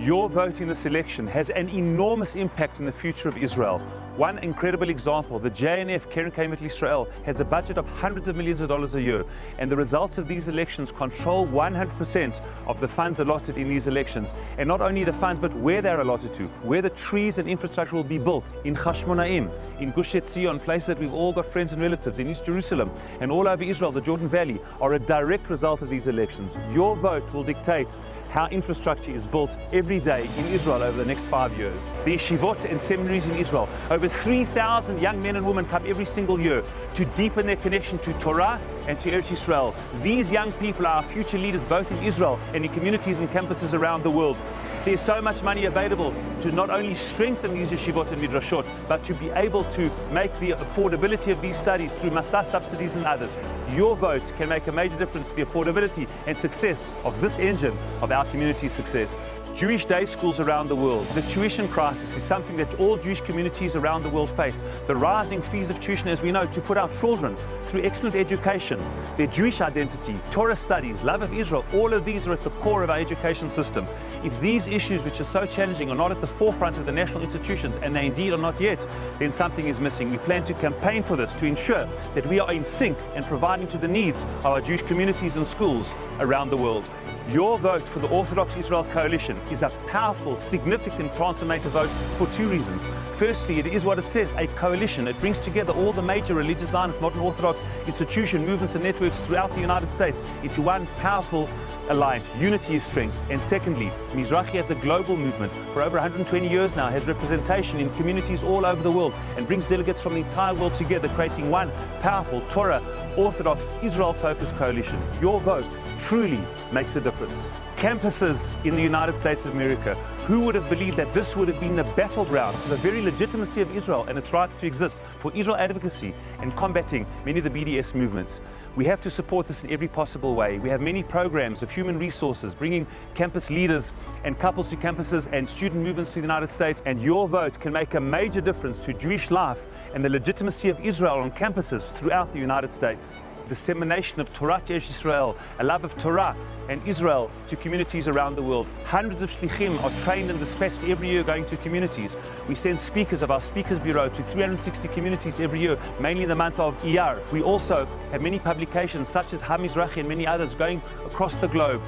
Your vote in this election has an enormous impact on the future of Israel. One incredible example, the JNF, Executive of World Mizrachi, has a budget of hundreds of millions of dollars a year, and the results of these elections control 100% of the funds allotted in these elections. And not only the funds, but where they're allotted to, where the trees and infrastructure will be built, in Hashmonaim, in Gush Etzion, places that we've all got friends and relatives, in East Jerusalem, and all over Israel, the Jordan Valley, are a direct result of these elections. Your vote will dictate how infrastructure is built every day in Israel over the next 5 years. The Yeshivot and seminaries in Israel, over 3,000 young men and women come every single year to deepen their connection to Torah and to Eretz Yisrael. These young people are our future leaders both in Israel and in communities and campuses around the world. There's so much money available to not only strengthen these Yeshivot and Midrashot, but to be able to make the affordability of these studies through Masa subsidies and others. Your vote can make a major difference to the affordability and success of this engine of our community's success. Jewish day schools around the world. The tuition crisis is something that all Jewish communities around the world face. The rising fees of tuition, as we know, to put our children through excellent education, their Jewish identity, Torah studies, love of Israel, all of these are at the core of our education system. If these issues, which are so challenging, are not at the forefront of the national institutions, and they indeed are not yet, then something is missing. We plan to campaign for this to ensure that we are in sync and providing to the needs of our Jewish communities and schools around the world. Your vote for the Orthodox Israel Coalition is a powerful, significant, transformative vote for two reasons. Firstly, it is what it says, a coalition. It brings together all the major religious Zionist, modern Orthodox institution, movements and networks throughout the United States into one powerful alliance. Unity is strength. And secondly, Mizrachi as a global movement for over 120 years now has representation in communities all over the world and brings delegates from the entire world together, creating one powerful Torah, Orthodox, Israel-focused coalition. Your vote truly makes a difference. Campuses in the United States of America, who would have believed that this would have been the battleground for the very legitimacy of Israel and its right to exist, for Israel advocacy and combating many of the BDS movements? We have to support this in every possible way. We have many programs of human resources, bringing campus leaders and couples to campuses and student movements to the United States, and your vote can make a major difference to Jewish life and the legitimacy of Israel on campuses throughout the United States. Dissemination of Torat Eretz Yisrael, a love of Torah and Israel to communities around the world. Hundreds of Shlichim are trained and dispatched every year going to communities. We send speakers of our Speakers Bureau to 360 communities every year, mainly in the month of Iyar. We also have many publications such as HaMizrachi and many others going across the globe.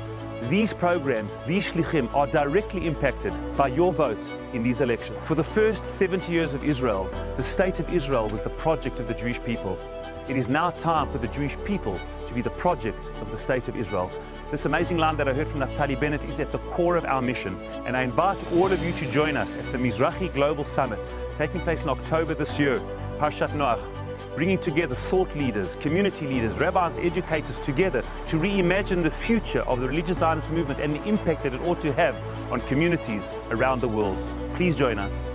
These programs, these Shlichim, are directly impacted by your vote in these elections. For the first 70 years of Israel, the state of Israel was the project of the Jewish people. It is now time for the Jewish people to be the project of the state of Israel. This amazing line that I heard from Naftali Bennett is at the core of our mission, and I invite all of you to join us at the Mizrachi Global Summit, taking place in October this year, Parshat Noach, bringing together thought leaders, community leaders, rabbis, educators together to reimagine the future of the religious Zionist movement and the impact that it ought to have on communities around the world. Please join us.